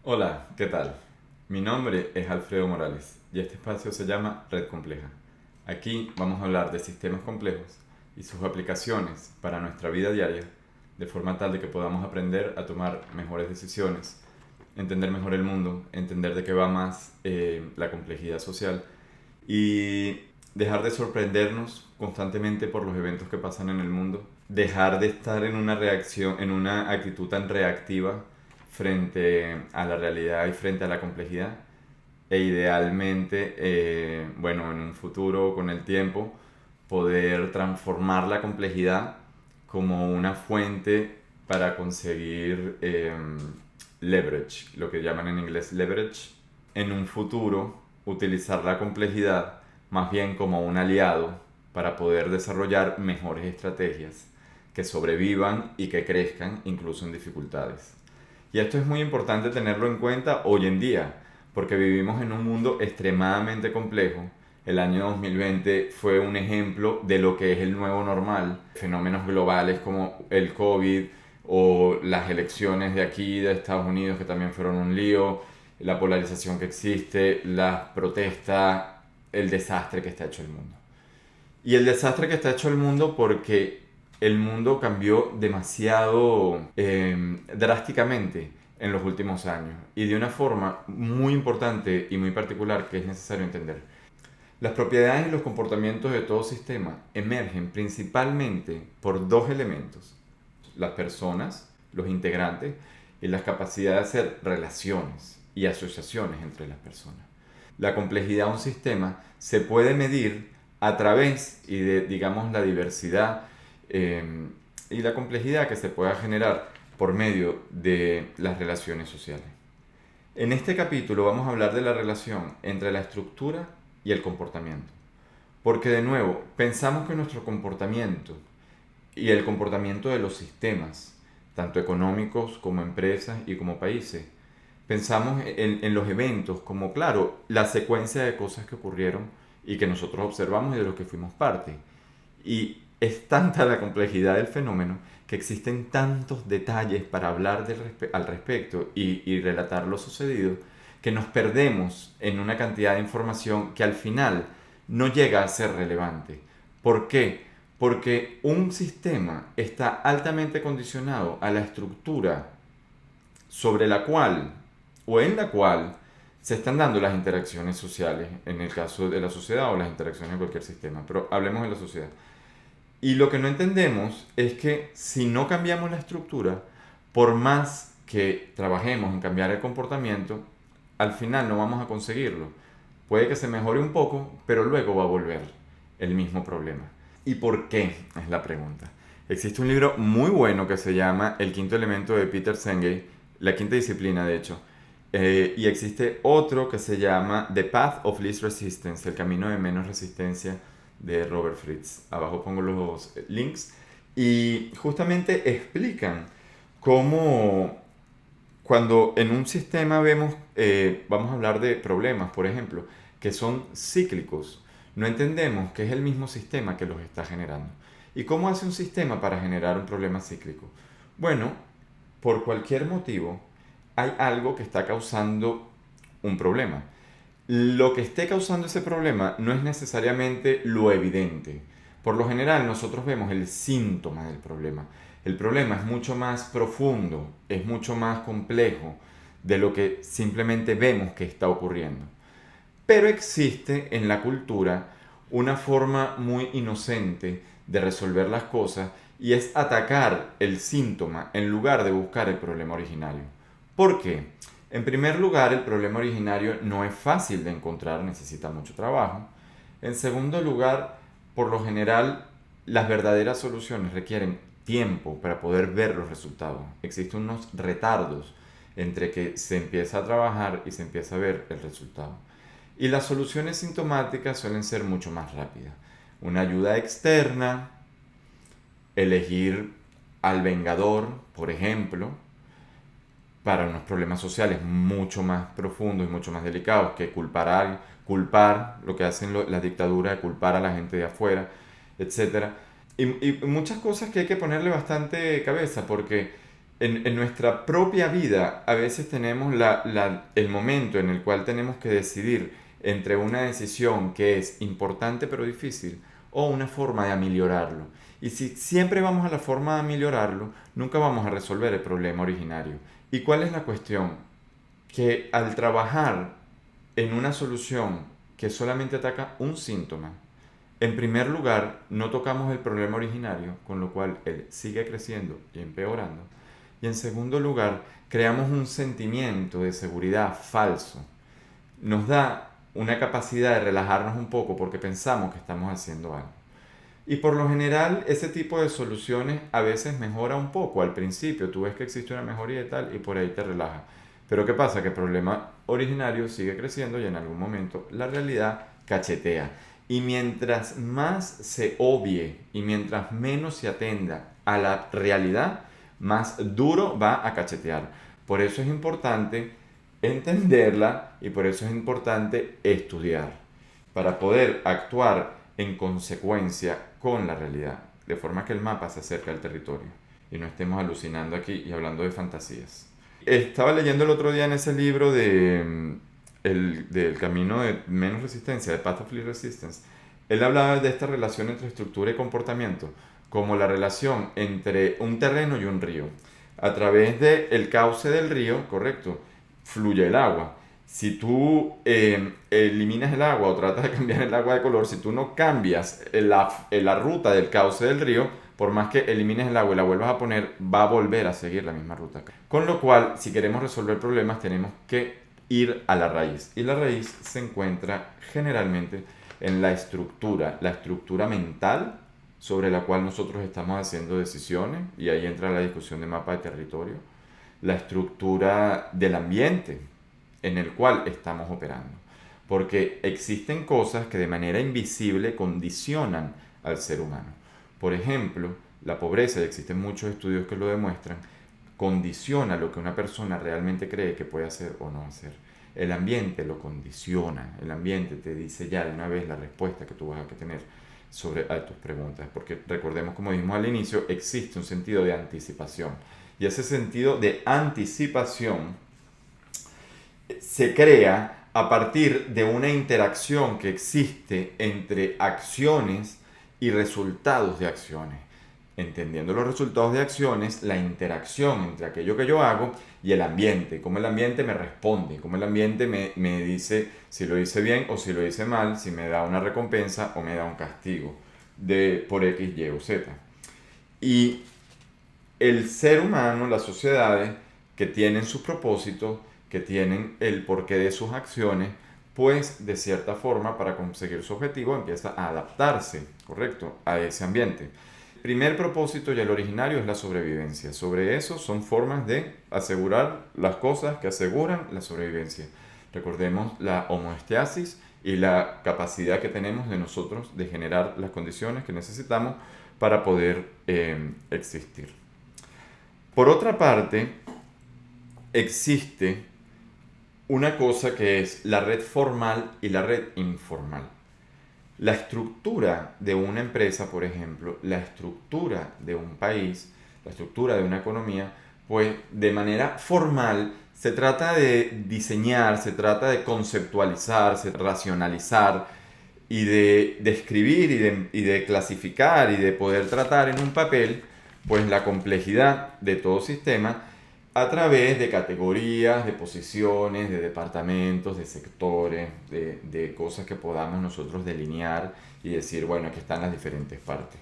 Hola, ¿qué tal? Mi nombre es Alfredo Morales y este espacio se llama Red Compleja. Aquí vamos a hablar de sistemas complejos y sus aplicaciones para nuestra vida diaria, de forma tal de que podamos aprender a tomar mejores decisiones, entender mejor el mundo, entender de qué va más la complejidad social y dejar de sorprendernos constantemente por los eventos que pasan en el mundo, dejar de estar en una reacción, en una actitud tan reactiva frente a la realidad y frente a la complejidad e idealmente, bueno, en un futuro con el tiempo, poder transformar la complejidad como una fuente para conseguir leverage, lo que llaman en inglés leverage, en un futuro utilizar la complejidad más bien como un aliado para poder desarrollar mejores estrategias que sobrevivan y que crezcan incluso en dificultades. Y esto es muy importante tenerlo en cuenta hoy en día, porque vivimos en un mundo extremadamente complejo. El año 2020 fue un ejemplo de lo que es el nuevo normal. Fenómenos globales como el COVID o las elecciones de aquí, de Estados Unidos, que también fueron un lío, la polarización que existe, las protestas, el desastre que está hecho el mundo. Y el desastre que está hecho el mundo porque el mundo cambió demasiado drásticamente en los últimos años y de una forma muy importante y muy particular que es necesario entender. Las propiedades y los comportamientos de todo sistema emergen principalmente por dos elementos: las personas, los integrantes, y la capacidad de hacer relaciones y asociaciones entre las personas. La complejidad de un sistema se puede medir a través y de, digamos, la diversidad eh, y la complejidad que se pueda generar por medio de las relaciones sociales. En este capítulo vamos a hablar de la relación entre la estructura y el comportamiento. Porque de nuevo, pensamos que nuestro comportamiento y el comportamiento de los sistemas, tanto económicos como empresas y como países, pensamos en los eventos como, claro, la secuencia de cosas que ocurrieron y que nosotros observamos y de los que fuimos parte. Y es tanta la complejidad del fenómeno que existen tantos detalles para hablar al respecto y relatar lo sucedido que nos perdemos en una cantidad de información que al final no llega a ser relevante. ¿Por qué? Porque un sistema está altamente condicionado a la estructura sobre la cual o en la cual se están dando las interacciones sociales, en el caso de la sociedad o las interacciones de cualquier sistema, pero hablemos de la sociedad. Y lo que no entendemos es que si no cambiamos la estructura, por más que trabajemos en cambiar el comportamiento, al final no vamos a conseguirlo. Puede que se mejore un poco, pero luego va a volver el mismo problema. ¿Y por qué? Es la pregunta. Existe un libro muy bueno que se llama El quinto elemento de Peter Senge, la quinta disciplina de hecho, y existe otro que se llama The Path of Least Resistance, el camino de menos resistencia de Robert Fritz. Abajo pongo los links. Y justamente explican cómo cuando en un sistema vemos, vamos a hablar de problemas, por ejemplo, que son cíclicos, no entendemos que es el mismo sistema que los está generando. ¿Y cómo hace un sistema para generar un problema cíclico? Bueno, por cualquier motivo, hay algo que está causando un problema. Lo que esté causando ese problema no es necesariamente lo evidente. Por lo general nosotros vemos el síntoma del problema. El problema es mucho más profundo, es mucho más complejo de lo que simplemente vemos que está ocurriendo. Pero existe en la cultura una forma muy inocente de resolver las cosas y es atacar el síntoma en lugar de buscar el problema originario. ¿Por qué? En primer lugar, el problema originario no es fácil de encontrar, necesita mucho trabajo. En segundo lugar, por lo general, las verdaderas soluciones requieren tiempo para poder ver los resultados. Existen unos retardos entre que se empieza a trabajar y se empieza a ver el resultado. Y las soluciones sintomáticas suelen ser mucho más rápidas. Una ayuda externa, elegir al vengador, por ejemplo, para unos problemas sociales mucho más profundos y mucho más delicados que culpar lo que hacen las dictaduras, de culpar a la gente de afuera, etcétera. Y muchas cosas que hay que ponerle bastante cabeza porque en nuestra propia vida a veces tenemos el momento en el cual tenemos que decidir entre una decisión que es importante pero difícil o una forma de ameliorarlo. Y si siempre vamos a la forma de ameliorarlo, nunca vamos a resolver el problema originario. ¿Y cuál es la cuestión? Que al trabajar en una solución que solamente ataca un síntoma, en primer lugar, no tocamos el problema originario, con lo cual él sigue creciendo y empeorando. Y en segundo lugar, creamos un sentimiento de seguridad falso. Nos da una capacidad de relajarnos un poco porque pensamos que estamos haciendo algo. Y por lo general, ese tipo de soluciones a veces mejora un poco. Al principio tú ves que existe una mejoría y tal, y por ahí te relaja. Pero ¿qué pasa? Que el problema originario sigue creciendo y en algún momento la realidad cachetea. Y mientras más se obvie y mientras menos se atenda a la realidad, más duro va a cachetear. Por eso es importante entenderla y por eso es importante estudiar, para poder actuar en consecuencia con la realidad, de forma que el mapa se acerque al territorio y no estemos alucinando aquí y hablando de fantasías. Estaba leyendo el otro día en ese libro del camino de menos resistencia, de Path of Least Resistance. Él hablaba de esta relación entre estructura y comportamiento, como la relación entre un terreno y un río. A través del cauce del río, correcto, fluye el agua. Si tú eliminas el agua o tratas de cambiar el agua de color, si tú no cambias la ruta del cauce del río, por más que elimines el agua y la vuelvas a poner, va a volver a seguir la misma ruta. Con lo cual, si queremos resolver problemas, tenemos que ir a la raíz. Y la raíz se encuentra generalmente en la estructura mental sobre la cual nosotros estamos haciendo decisiones, y ahí entra la discusión de mapa de territorio, la estructura del ambiente en el cual estamos operando. Porque existen cosas que de manera invisible condicionan al ser humano. Por ejemplo, la pobreza, y existen muchos estudios que lo demuestran, condiciona lo que una persona realmente cree que puede hacer o no hacer. El ambiente lo condiciona, el ambiente te dice ya de una vez la respuesta que tú vas a tener a tus preguntas, porque recordemos, como dijimos al inicio, existe un sentido de anticipación, y ese sentido de anticipación se crea a partir de una interacción que existe entre acciones y resultados de acciones. Entendiendo los resultados de acciones, la interacción entre aquello que yo hago y el ambiente, cómo el ambiente me responde, cómo el ambiente me dice si lo hice bien o si lo hice mal, si me da una recompensa o me da un castigo por X, Y o Z. Y el ser humano, las sociedades que tienen sus propósitos, que tienen el porqué de sus acciones, pues de cierta forma para conseguir su objetivo empieza a adaptarse, correcto, a ese ambiente. El primer propósito y el originario es la sobrevivencia. Sobre eso son formas de asegurar las cosas que aseguran la sobrevivencia. Recordemos la homeostasis y la capacidad que tenemos de nosotros de generar las condiciones que necesitamos para poder existir. Por otra parte, existe una cosa que es la red formal y la red informal. La estructura de una empresa, por ejemplo, la estructura de un país, la estructura de una economía, pues de manera formal se trata de diseñar, se trata de conceptualizar, de racionalizar y de describir y de clasificar y de poder tratar en un papel pues la complejidad de todo sistema a través de categorías, de posiciones, de departamentos, de sectores, de cosas que podamos nosotros delinear y decir, bueno, aquí están las diferentes partes.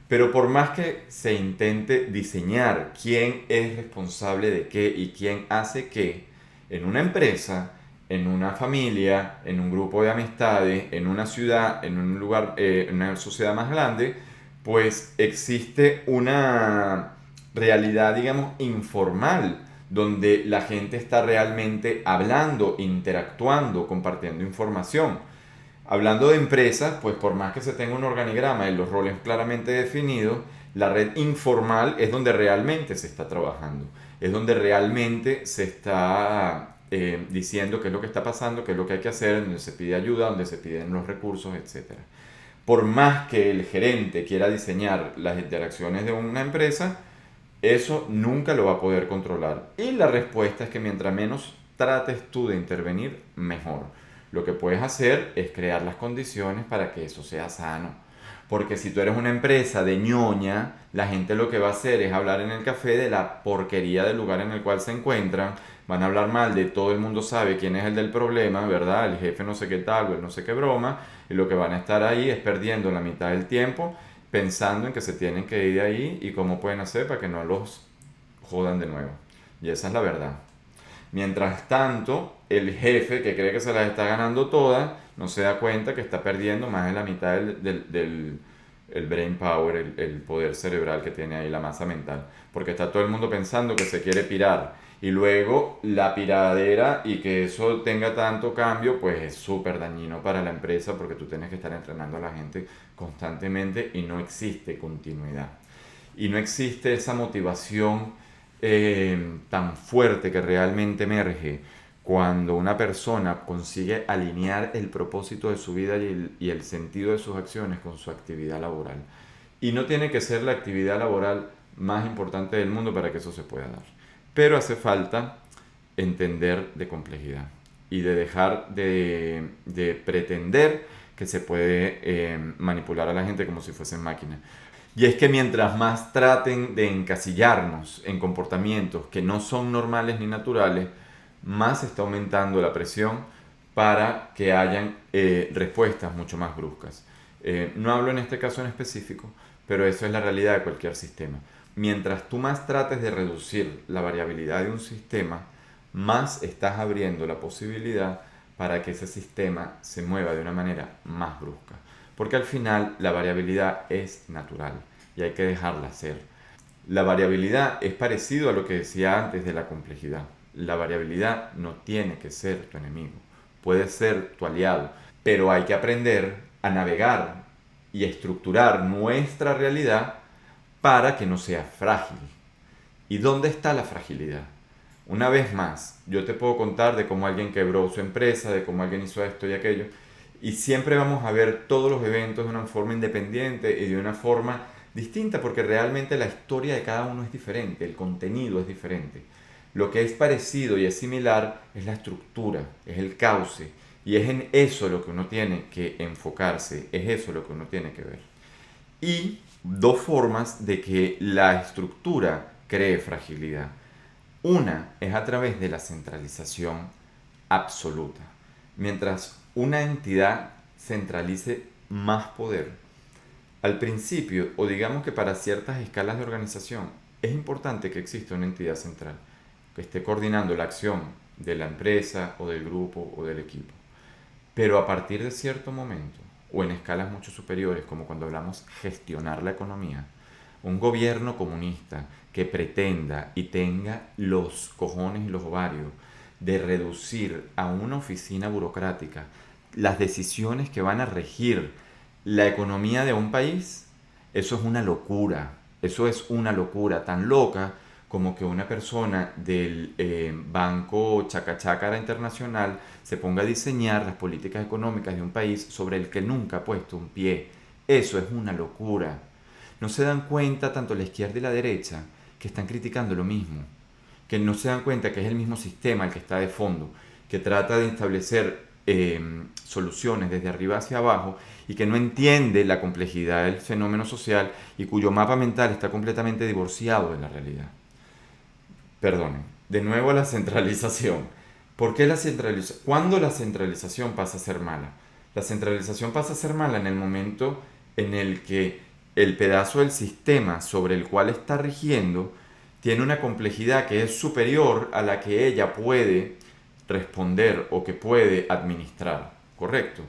Pero por más que se intente diseñar quién es responsable de qué y quién hace qué, en una empresa, en una familia, en un grupo de amistades, en una ciudad, en un lugar, en una sociedad más grande, pues existe una realidad, digamos, informal, donde la gente está realmente hablando, interactuando, compartiendo información. Hablando de empresas, pues por más que se tenga un organigrama y los roles claramente definidos, la red informal es donde realmente se está trabajando, es donde realmente se está diciendo qué es lo que está pasando, qué es lo que hay que hacer, donde se pide ayuda, donde se piden los recursos, etc. Por más que el gerente quiera diseñar las interacciones de una empresa, Eso nunca lo va a poder controlar. Y la respuesta es que mientras menos trates tú de intervenir, mejor. Lo que puedes hacer es crear las condiciones para que eso sea sano. Porque si tú eres una empresa de ñoña, la gente lo que va a hacer es hablar en el café de la porquería del lugar en el cual se encuentran. Van a hablar mal de todo el mundo sabe quién es el del problema, ¿verdad? El jefe no sé qué tal o el no sé qué broma. Y lo que van a estar ahí es perdiendo la mitad del tiempo pensando en que se tienen que ir de ahí y cómo pueden hacer para que no los jodan de nuevo. Y esa es la verdad. Mientras tanto, el jefe que cree que se las está ganando todas, no se da cuenta que está perdiendo más de la mitad del el brain power, el poder cerebral que tiene ahí, la masa mental. Porque está todo el mundo pensando que se quiere pirar. Y luego la piradera y que eso tenga tanto cambio, pues es súper dañino para la empresa porque tú tienes que estar entrenando a la gente constantemente y no existe continuidad. Y no existe esa motivación tan fuerte que realmente emerge cuando una persona consigue alinear el propósito de su vida y el sentido de sus acciones con su actividad laboral. Y no tiene que ser la actividad laboral más importante del mundo para que eso se pueda dar. Pero hace falta entender de complejidad y de dejar de pretender que se puede manipular a la gente como si fuesen máquinas. Y es que mientras más traten de encasillarnos en comportamientos que no son normales ni naturales, más está aumentando la presión para que hayan respuestas mucho más bruscas. No hablo en este caso en específico, pero eso es la realidad de cualquier sistema. Mientras tú más trates de reducir la variabilidad de un sistema, más estás abriendo la posibilidad para que ese sistema se mueva de una manera más brusca. Porque al final la variabilidad es natural y hay que dejarla ser. La variabilidad es parecido a lo que decía antes de la complejidad. La variabilidad no tiene que ser tu enemigo, puede ser tu aliado, pero hay que aprender a navegar y a estructurar nuestra realidad para que no sea frágil. ¿Y dónde está la fragilidad? Una vez más, yo te puedo contar de cómo alguien quebró su empresa, de cómo alguien hizo esto y aquello, y siempre vamos a ver todos los eventos de una forma independiente y de una forma distinta, porque realmente la historia de cada uno es diferente, el contenido es diferente. Lo que es parecido y es similar es la estructura, es el cauce, y es en eso lo que uno tiene que enfocarse, es eso lo que uno tiene que ver. Y dos formas de que la estructura cree fragilidad. Una es a través de la centralización absoluta. Mientras una entidad centralice más poder, al principio, o digamos que para ciertas escalas de organización, es importante que exista una entidad central que esté coordinando la acción de la empresa o del grupo o del equipo. Pero a partir de cierto momento, o en escalas mucho superiores, como cuando hablamos gestionar la economía, un gobierno comunista que pretenda y tenga los cojones y los ovarios de reducir a una oficina burocrática las decisiones que van a regir la economía de un país, eso es una locura. Eso es una locura tan loca como que una persona del Banco Chacachácara Internacional se ponga a diseñar las políticas económicas de un país sobre el que nunca ha puesto un pie. Eso es una locura. No se dan cuenta tanto la izquierda y la derecha que están criticando lo mismo, que no se dan cuenta que es el mismo sistema el que está de fondo, que trata de establecer soluciones desde arriba hacia abajo y que no entiende la complejidad del fenómeno social y cuyo mapa mental está completamente divorciado de la realidad. Perdonen, de nuevo a la centralización. ¿Por qué la centralización? ¿Cuándo la centralización pasa a ser mala? La centralización pasa a ser mala en el momento en el que el pedazo del sistema sobre el cual está rigiendo tiene una complejidad que es superior a la que ella puede responder o que puede administrar, ¿correcto?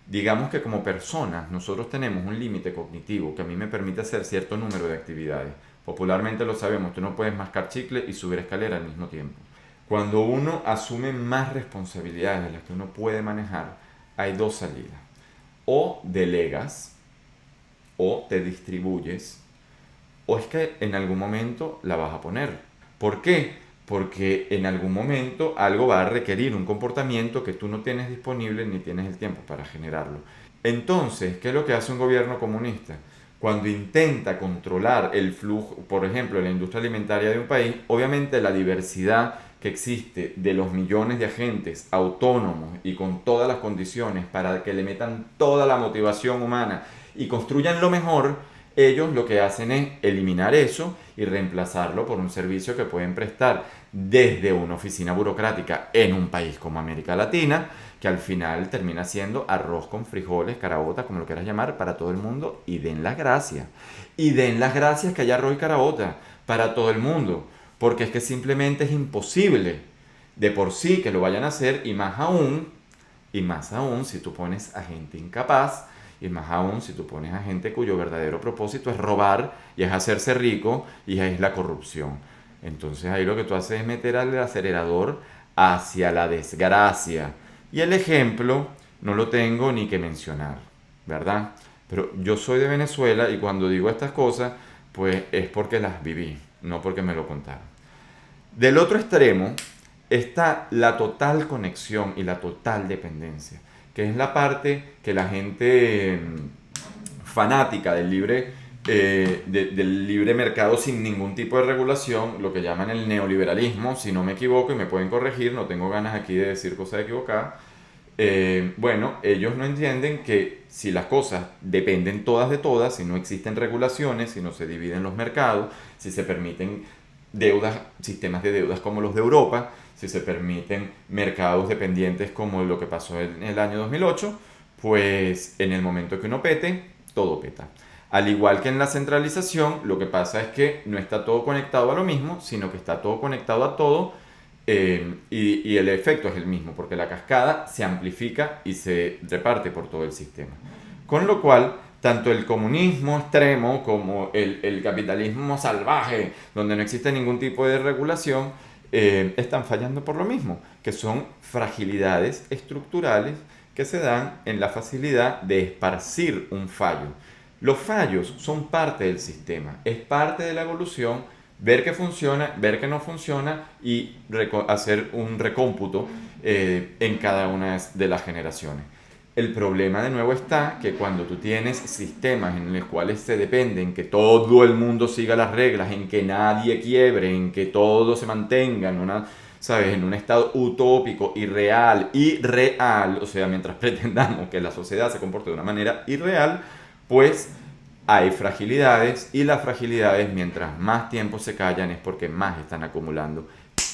Digamos que como personas nosotros tenemos un límite cognitivo que a mí me permite hacer cierto número de actividades. Popularmente lo sabemos, tú no puedes mascar chicle y subir escalera al mismo tiempo. Cuando uno asume más responsabilidades de las que uno puede manejar, hay dos salidas. O delegas, o te distribuyes, o es que en algún momento la vas a poner. ¿Por qué? Porque en algún momento algo va a requerir un comportamiento que tú no tienes disponible ni tienes el tiempo para generarlo. Entonces, ¿qué es lo que hace un gobierno comunista? cuando intenta controlar el flujo, por ejemplo, en la industria alimentaria de un país, obviamente la diversidad que existe de los millones de agentes autónomos y con todas las condiciones para que le metan toda la motivación humana y construyan lo mejor, ellos lo que hacen es eliminar eso y reemplazarlo por un servicio que pueden prestar desde una oficina burocrática en un país como América Latina, que al final termina siendo arroz con frijoles, caraotas, como lo quieras llamar, para todo el mundo, y den las gracias. Y den las gracias que haya arroz y caraota para todo el mundo, porque es que simplemente es imposible de por sí que lo vayan a hacer, y más aún si tú pones a gente incapaz, y más aún si tú pones a gente cuyo verdadero propósito es robar y es hacerse rico y es la corrupción. Entonces ahí lo que tú haces es meter al acelerador hacia la desgracia. Y el ejemplo no lo tengo ni que mencionar, ¿verdad? Pero yo soy de Venezuela y cuando digo estas cosas, pues es porque las viví, no porque me lo contaron. Del otro extremo está la total conexión y la total dependencia, que es la parte que la gente fanática del libre mercado sin ningún tipo de regulación, lo que llaman el neoliberalismo, si no me equivoco y me pueden corregir, no tengo ganas aquí de decir cosas equivocadas. Bueno, ellos no entienden que si las cosas dependen todas de todas, si no existen regulaciones, si no se dividen los mercados, si se permiten deudas, sistemas de deudas como los de Europa, si se permiten mercados dependientes como lo que pasó en el año 2008, pues en el momento que uno pete, todo peta. Al igual que en la centralización, lo que pasa es que no está todo conectado a lo mismo, sino que está todo conectado a todo, y el efecto es el mismo, porque la cascada se amplifica y se reparte por todo el sistema. Con lo cual, tanto el comunismo extremo como el capitalismo salvaje, donde no existe ningún tipo de regulación, están fallando por lo mismo, que son fragilidades estructurales que se dan en la facilidad de esparcir un fallo. Los fallos son parte del sistema, es parte de la evolución, ver que funciona, ver que no funciona y hacer un recómputo en cada una de las generaciones. El problema de nuevo está que cuando tú tienes sistemas en los cuales se depende en que todo el mundo siga las reglas, en que nadie quiebre, en que todo se mantenga en una, ¿sabes? En un estado utópico, irreal, o sea, mientras pretendamos que la sociedad se comporte de una manera irreal, pues hay fragilidades y las fragilidades mientras más tiempo se callan es porque más están acumulando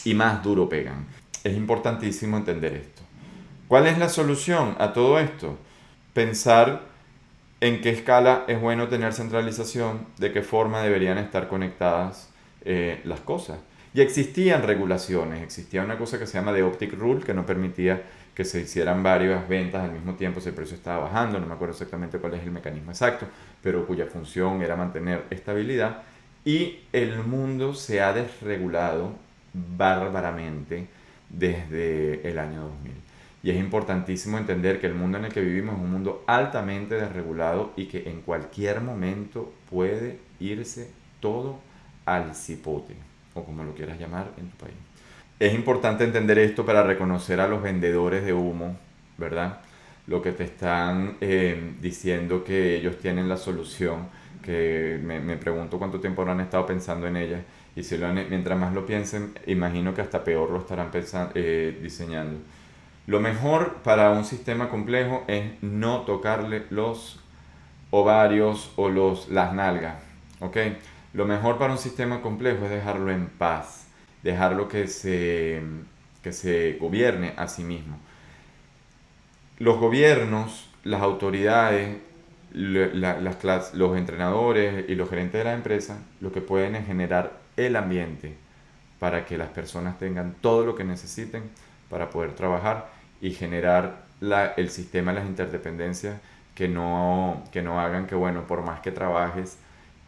y más duro pegan. Es importantísimo entender esto. ¿Cuál es la solución a todo esto? Pensar en qué escala es bueno tener centralización, de qué forma deberían estar conectadas las cosas. Y existían regulaciones, existía una cosa que se llama The Optic Rule, que no permitía que se hicieran varias ventas al mismo tiempo si el precio estaba bajando, no me acuerdo exactamente cuál es el mecanismo exacto, pero cuya función era mantener estabilidad. Y el mundo se ha desregulado bárbaramente desde el año 2000. Y es importantísimo entender que el mundo en el que vivimos es un mundo altamente desregulado y que en cualquier momento puede irse todo al cipote, o como lo quieras llamar en tu país. Es importante entender esto para reconocer a los vendedores de humo, ¿verdad? Lo que te están diciendo que ellos tienen la solución, que me pregunto cuánto tiempo habrán estado pensando en ella, y si mientras más lo piensen, imagino que hasta peor lo estarán diseñando. Lo mejor para un sistema complejo es no tocarle los ovarios o las nalgas, ¿ok? Lo mejor para un sistema complejo es dejarlo en paz, dejarlo que se gobierne a sí mismo. Los gobiernos, las autoridades, los entrenadores y los gerentes de la empresa, lo que pueden es generar el ambiente para que las personas tengan todo lo que necesiten para poder trabajar y generar el sistema de las interdependencias que no hagan que, bueno, por más que trabajes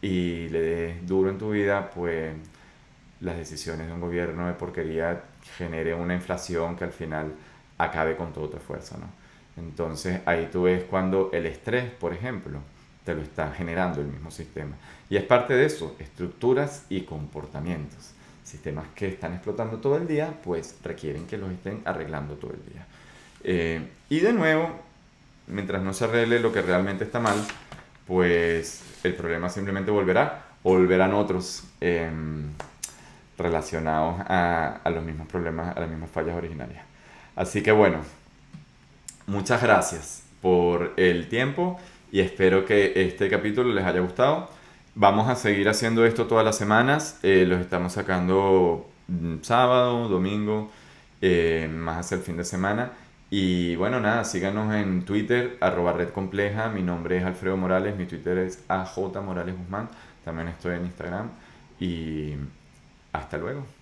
y le des duro en tu vida, pues las decisiones de un gobierno de porquería genere una inflación que al final acabe con toda tu fuerza, ¿no? Entonces ahí tú ves cuando el estrés, por ejemplo, te lo está generando el mismo sistema. Y es parte de eso, estructuras y comportamientos. Sistemas que están explotando todo el día, pues requieren que los estén arreglando todo el día. Y de nuevo, mientras no se arregle lo que realmente está mal, pues el problema simplemente volverá o volverán otros relacionados a los mismos problemas, a las mismas fallas originarias. Así que bueno, muchas gracias por el tiempo y espero que este capítulo les haya gustado. Vamos a seguir haciendo esto todas las semanas. Los estamos sacando sábado, domingo, más hacia el fin de semana. Y bueno, nada, síganos en Twitter, @redcompleja. Mi nombre es Alfredo Morales, mi Twitter es AJ Morales Guzmán. También estoy en Instagram. Y hasta luego.